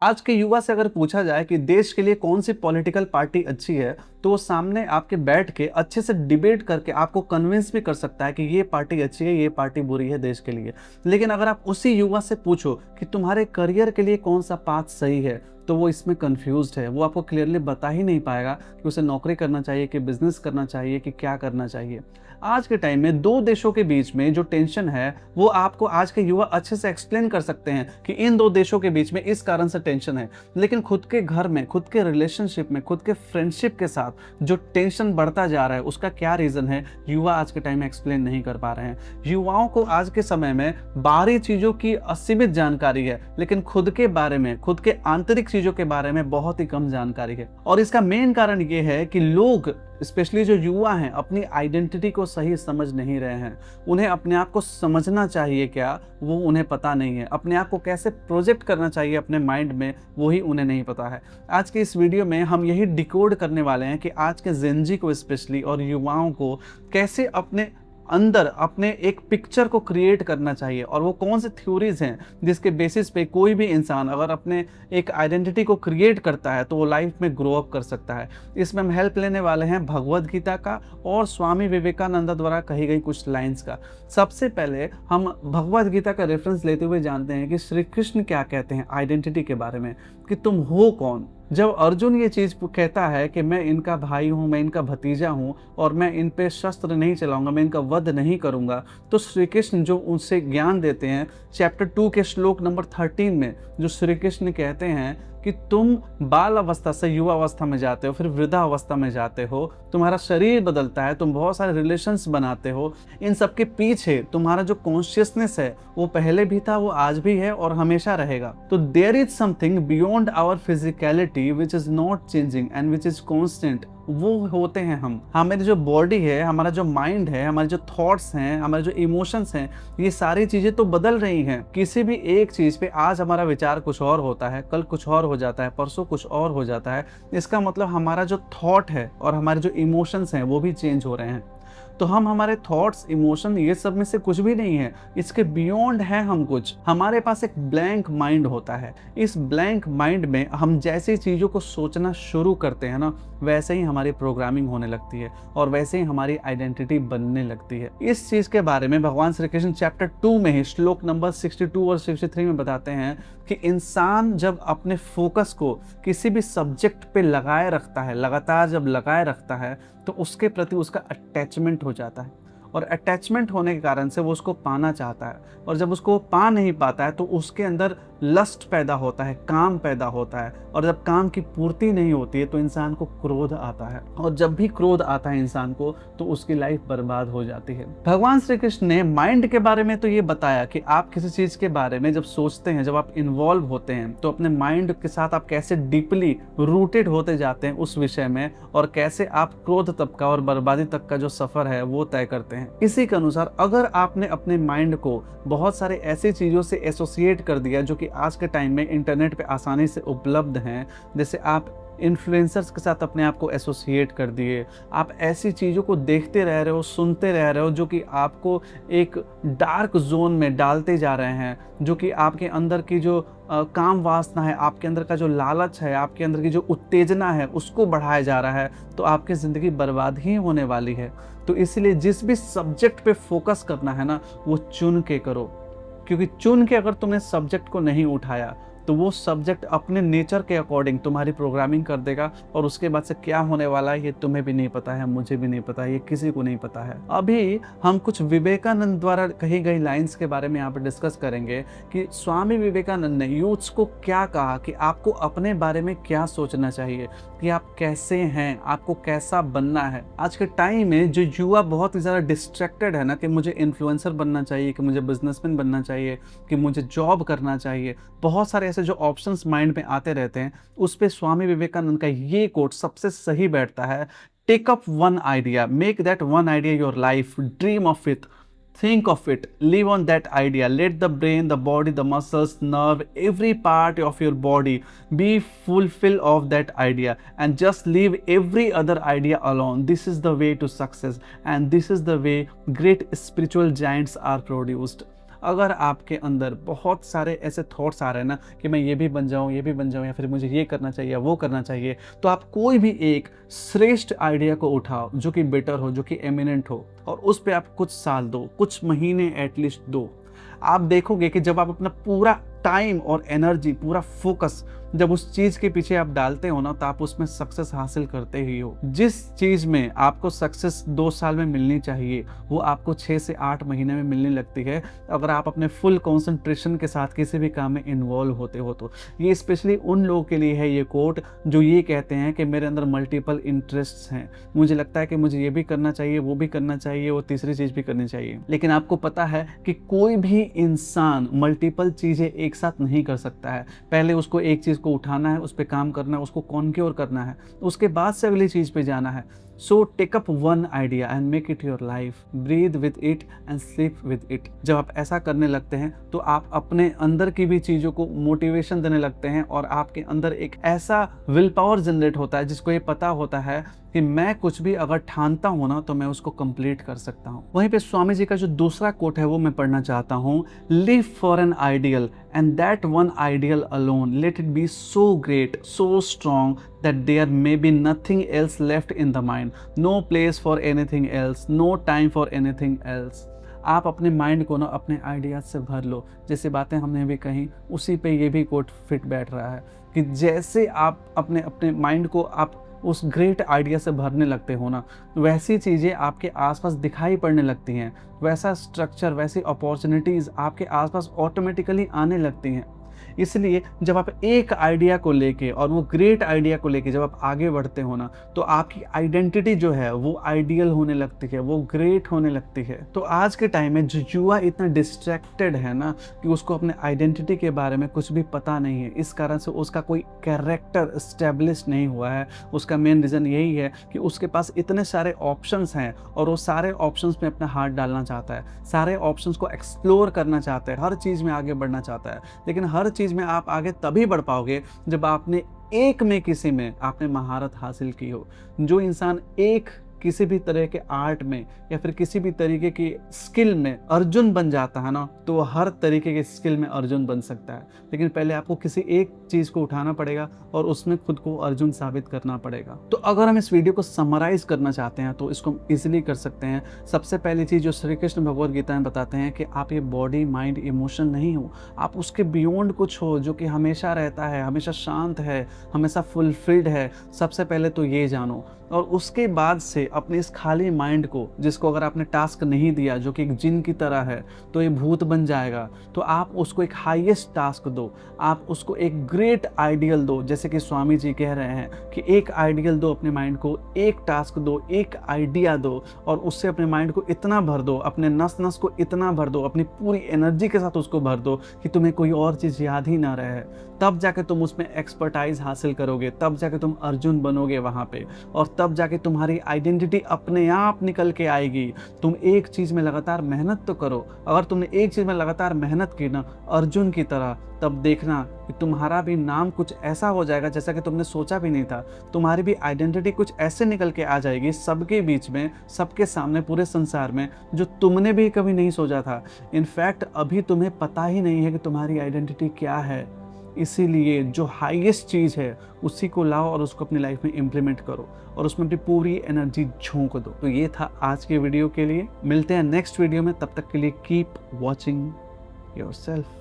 आज के युवा से अगर पूछा जाए कि देश के लिए कौन सी पॉलिटिकल पार्टी अच्छी है, तो वो सामने आपके बैठ के अच्छे से डिबेट करके आपको कन्विंस भी कर सकता है कि ये पार्टी अच्छी है, ये पार्टी बुरी है देश के लिए। लेकिन अगर आप उसी युवा से पूछो कि तुम्हारे करियर के लिए कौन सा पाथ सही है, तो वो इसमें कन्फ्यूज्ड है। वो आपको क्लियरली बता ही नहीं पाएगा कि उसे नौकरी करना चाहिए, कि बिजनेस करना चाहिए, कि क्या करना चाहिए। आज के टाइम में दो देशों के बीच में जो टेंशन है, वो आपको आज के युवा अच्छे से एक्सप्लेन कर सकते हैं कि इन दो देशों के बीच में इस कारण से टेंशन है। लेकिन खुद के घर में, खुद के रिलेशनशिप में, खुद के फ्रेंडशिप के साथ जो टेंशन बढ़ता जा रहा है, उसका क्या रीज़न है, युवा आज के टाइम में एक्सप्लेन नहीं कर पा रहे हैं। युवाओं को आज के समय में बाहरी चीज़ों की असीमित जानकारी है, लेकिन खुद के बारे में, खुद के आंतरिक चीज़ों के बारे में बहुत ही कम जानकारी है। और इसका मेन कारण ये है कि लोग, स्पेशली जो युवा हैं, अपनी आइडेंटिटी को सही समझ नहीं रहे हैं। उन्हें अपने आप को समझना चाहिए क्या, वो उन्हें पता नहीं है। अपने आप को कैसे प्रोजेक्ट करना चाहिए अपने माइंड में, वही उन्हें नहीं पता है। आज के इस वीडियो में हम यही डिकोड करने वाले हैं कि आज के जेनजी को स्पेशली और युवाओं को कैसे अपने अंदर अपने एक पिक्चर को क्रिएट करना चाहिए, और वो कौन से थ्योरीज हैं जिसके बेसिस पे कोई भी इंसान अगर अपने एक आइडेंटिटी को क्रिएट करता है तो वो लाइफ में ग्रो अप कर सकता है। इसमें हम हेल्प लेने वाले हैं भगवद गीता का और स्वामी विवेकानंद द्वारा कही गई कुछ लाइंस का। सबसे पहले हम भगवद गीता का रेफरेंस लेते हुए जानते हैं कि श्री कृष्ण क्या कहते हैं आइडेंटिटी के बारे में, कि तुम हो कौन। जब अर्जुन ये चीज़ कहता है कि मैं इनका भाई हूँ, मैं इनका भतीजा हूँ और मैं इन पे शस्त्र नहीं चलाऊंगा, मैं इनका वध नहीं करूंगा, तो श्री कृष्ण जो उनसे ज्ञान देते हैं चैप्टर 2 के श्लोक नंबर 13 में, जो श्री कृष्ण कहते हैं कि तुम बाल अवस्था से युवा अवस्था में जाते हो, फिर वृद्धा अवस्था में जाते हो, तुम्हारा शरीर बदलता है, तुम बहुत सारे रिलेशंस बनाते हो। इन सब के पीछे तुम्हारा जो कॉन्शियसनेस है वो पहले भी था, वो आज भी है और हमेशा रहेगा। तो there is something beyond our physicality which is not changing and which is constant. वो होते हैं हम। हमारी जो बॉडी है, हमारा जो माइंड है, हमारे जो थॉट्स हैं, हमारे जो इमोशंस हैं, ये सारी चीज़ें तो बदल रही हैं। किसी भी एक चीज़ पे आज हमारा विचार कुछ और होता है, कल कुछ और हो जाता है, परसों कुछ और हो जाता है। इसका मतलब हमारा जो थॉट है और हमारे जो इमोशंस हैं वो भी चेंज हो रहे हैं। तो हम हमारे थॉट्स, इमोशन, ये सब में से कुछ भी नहीं है, इसके बियॉन्ड है हम कुछ। हमारे पास एक ब्लैंक माइंड होता है। इस ब्लैंक माइंड में हम जैसी चीज़ों को सोचना शुरू करते हैं ना, वैसे ही हमारी प्रोग्रामिंग होने लगती है और वैसे ही हमारी आइडेंटिटी बनने लगती है। इस चीज़ के बारे में भगवान श्री कृष्ण चैप्टर 2 में ही श्लोक नंबर 62 और 63 में बताते हैं कि इंसान जब अपने फोकस को किसी भी सब्जेक्ट पे लगाए रखता है, लगातार जब लगाए रखता है, तो उसके प्रति उसका अटैचमेंट हो जाता है, और अटैचमेंट होने के कारण से वो उसको पाना चाहता है, और जब उसको पा नहीं पाता है तो उसके अंदर लस्ट पैदा होता है, काम पैदा होता है, और जब काम की पूर्ति नहीं होती है तो इंसान को क्रोध आता है, और जब भी क्रोध आता है इंसान को तो उसकी लाइफ बर्बाद हो जाती है। भगवान श्री कृष्ण ने माइंड के बारे में तो ये बताया कि आप किसी चीज़ के बारे में जब सोचते हैं, जब आप इन्वॉल्व होते हैं, तो अपने माइंड के साथ आप कैसे डीपली रूटेड होते जाते हैं उस विषय में, और कैसे आप क्रोध तक का और बर्बादी तक का जो सफ़र है वो तय करते हैं। इसी के अनुसार अगर आपने अपने माइंड को बहुत सारे ऐसी चीज़ों से एसोसिएट कर दिया जो कि आज के टाइम में इंटरनेट पे आसानी से उपलब्ध हैं, जैसे आप इन्फ्लुएंसर्स के साथ अपने आप को एसोसिएट कर दिए, आप ऐसी चीज़ों को देखते रह रहे हो, सुनते रह रहे हो जो कि आपको एक डार्क जोन में डालते जा रहे हैं, जो कि आपके अंदर की जो काम वासना है, आपके अंदर का जो लालच है, आपके अंदर की जो उत्तेजना है, उसको बढ़ाया जा रहा है, तो आपकी ज़िंदगी बर्बाद ही होने वाली है। तो इसलिए जिस भी सब्जेक्ट पे फोकस करना है ना, वो चुन के करो, क्योंकि चुन के अगर तुमने सब्जेक्ट को नहीं उठाया तो वो सब्जेक्ट अपने नेचर के अकॉर्डिंग तुम्हारी प्रोग्रामिंग कर देगा, और उसके बाद से क्या होने वाला है ये तुम्हें भी नहीं पता है, मुझे भी नहीं पता है, ये किसी को नहीं पता है। अभी हम कुछ विवेकानंद द्वारा कही गई लाइंस के बारे में यहाँ पर डिस्कस करेंगे कि स्वामी विवेकानंद ने यूथ्स को क्या कहा, कि आपको अपने बारे में क्या सोचना चाहिए, कि आप कैसे हैं, आपको कैसा बनना है। आज के टाइम में जो युवा बहुत ही ज़्यादा डिस्ट्रैक्टेड है ना, कि मुझे इन्फ्लुएंसर बनना चाहिए, कि मुझे बिजनेसमैन बनना चाहिए, कि मुझे जॉब करना चाहिए, बहुत सारे ऐसे जो ऑप्शंस माइंड में आते रहते हैं, उस पे स्वामी विवेकानंद का ये कोट सबसे सही बैठता है। Take up one idea, make that one idea your life, dream of it, think of it, live on that idea, let the brain, the body, the muscles, nerve, every part of your body be fulfill of that idea, and just leave every other idea alone. This is the way to success, and this is the way great spiritual giants are produced. अगर आपके अंदर बहुत सारे ऐसे thoughts आ रहे हैं ना कि मैं ये भी बन जाऊँ, ये भी बन जाऊँ, या फिर मुझे ये करना चाहिए या वो करना चाहिए, तो आप कोई भी एक श्रेष्ठ आइडिया को उठाओ जो कि बेटर हो, जो कि एमिनेंट हो, और उस पे आप कुछ साल दो, कुछ महीने एटलीस्ट दो। आप देखोगे कि जब आप अपना पूरा टाइम और एनर्जी, पूरा फोकस जब उस चीज के पीछे आप डालते हो ना, तो आप उसमें सक्सेस हासिल करते ही हो। जिस चीज में आपको सक्सेस 2 साल में मिलनी चाहिए, वो आपको 6 से 8 महीने में मिलने लगती है, अगर आप अपने फुल कंसंट्रेशन के साथ किसी भी काम में इन्वॉल्व होते हो तो। ये स्पेशली उन लोगों के लिए है ये कोट जो ये कहते हैं कि मेरे अंदर मल्टीपल इंटरेस्ट्स हैं, मुझे लगता है कि मुझे ये भी करना चाहिए, वो भी करना चाहिए, वो तीसरी चीज भी करनी चाहिए। लेकिन आपको पता है कि कोई भी इंसान मल्टीपल चीजें एक साथ नहीं कर सकता है। पहले उसको एक चीज को उठाना है, उस पर काम करना है, उसको कॉन्क्योर करना है, उसके बाद से अगली चीज पे जाना है। So take up one idea and make it your life, breathe with it and sleep with it. जब आप ऐसा करने लगते हैं तो आप अपने अंदर की भी चीजों को मोटिवेशन देने लगते हैं, और आपके अंदर एक ऐसा विल पावर जनरेट होता है जिसको ये पता होता है कि मैं कुछ भी अगर ठानता हूं ना तो मैं उसको कंप्लीट कर सकता हूं। वहीं पे स्वामी जी का जो दूसरा कोट है वो मैं पढ़ना चाहता हूं, live for an ideal and that one ideal alone, let it be so great, so strong that there may be nothing else left in the mind, no place for anything else, no time for anything else। आप अपने mind को ना अपने ideas से भर लो। जैसे बातें हमने भी कही, उसी पे ये भी कोट फिट बैठ रहा है कि जैसे आप अपने अपने माइंड को आप उस ग्रेट आइडिया से भरने लगते हो ना, वैसी चीज़ें आपके आसपास दिखाई पड़ने लगती हैं, वैसा स्ट्रक्चर, वैसी अपॉर्चुनिटीज़ आपके आसपास ऑटोमेटिकली आने लगती हैं। इसलिए जब आप एक आइडिया को लेके और वो ग्रेट आइडिया को लेके जब आप आगे बढ़ते हो ना, तो आपकी आइडेंटिटी जो है वो आइडियल होने लगती है, वो ग्रेट होने लगती है। तो आज के टाइम में जो युवा इतना डिस्ट्रैक्टेड है ना कि उसको अपने आइडेंटिटी के बारे में कुछ भी पता नहीं है, इस कारण से उसका कोई कैरेक्टर एस्टेब्लिश नहीं हुआ है। उसका मेन रीज़न यही है कि उसके पास इतने सारे ऑप्शंस हैं और वो सारे ऑप्शंस में अपना हाथ डालना चाहता है, सारे ऑप्शंस को एक्सप्लोर करना चाहता है, हर चीज़ में आगे बढ़ना चाहता है। लेकिन हर चीज़ में आप आगे तभी बढ़ पाओगे जब आपने एक में किसी में आपने महारत हासिल की हो। जो इंसान एक किसी भी तरह के आर्ट में या फिर किसी भी तरीके की स्किल में अर्जुन बन जाता है ना, तो वो हर तरीके के स्किल में अर्जुन बन सकता है। लेकिन पहले आपको किसी एक चीज़ को उठाना पड़ेगा और उसमें खुद को अर्जुन साबित करना पड़ेगा। तो अगर हम इस वीडियो को समराइज करना चाहते हैं तो इसको इजीली कर सकते हैं। सबसे पहली चीज़ जो श्री कृष्ण भगवद गीता में बताते हैं कि आप ये बॉडी माइंड इमोशन नहीं हो, आप उसके बियॉन्ड कुछ हो जो कि हमेशा रहता है, हमेशा शांत है, हमेशा फुलफिल्ड है। सबसे पहले तो ये जानो, और उसके बाद से अपने इस खाली माइंड को, जिसको अगर आपने टास्क नहीं दिया, जो कि एक जिन की तरह है, तो ये भूत बन जाएगा, तो आप उसको एक हाईएस्ट टास्क दो, आप उसको एक ग्रेट आइडियल दो। जैसे कि स्वामी जी कह रहे हैं कि एक आइडियल दो अपने माइंड को, एक टास्क दो, एक आइडिया दो, और उससे अपने माइंड को इतना भर दो, अपने नस नस को इतना भर दो, अपनी पूरी एनर्जी के साथ उसको भर दो कि तुम्हें कोई और चीज़ याद ही ना रहे। तब जाके तुम उसमें एक्सपर्टाइज हासिल करोगे, तब जाके तुम अर्जुन बनोगे वहाँ पे, और तब जाके तुम्हारी आइडेंटिटी अपने आप निकल के आएगी। तुम एक चीज़ में लगातार मेहनत तो करो। अगर तुमने एक चीज़ में लगातार मेहनत की ना अर्जुन की तरह, तब देखना कि तुम्हारा भी नाम कुछ ऐसा हो जाएगा जैसा कि तुमने सोचा भी नहीं था। तुम्हारी भी आइडेंटिटी कुछ ऐसे निकल के आ जाएगी सबके बीच में, सबके सामने, पूरे संसार में, जो तुमने भी कभी नहीं सोचा था। इनफैक्ट अभी तुम्हें पता ही नहीं है कि तुम्हारी आइडेंटिटी क्या है। इसीलिए जो हाईएस्ट चीज़ है उसी को लाओ और उसको अपनी लाइफ में इम्प्लीमेंट करो और उसमें अपनी पूरी एनर्जी झोंक दो। तो ये था आज के वीडियो के लिए। मिलते हैं नेक्स्ट वीडियो में, तब तक के लिए कीप वॉचिंग योरसेल्फ।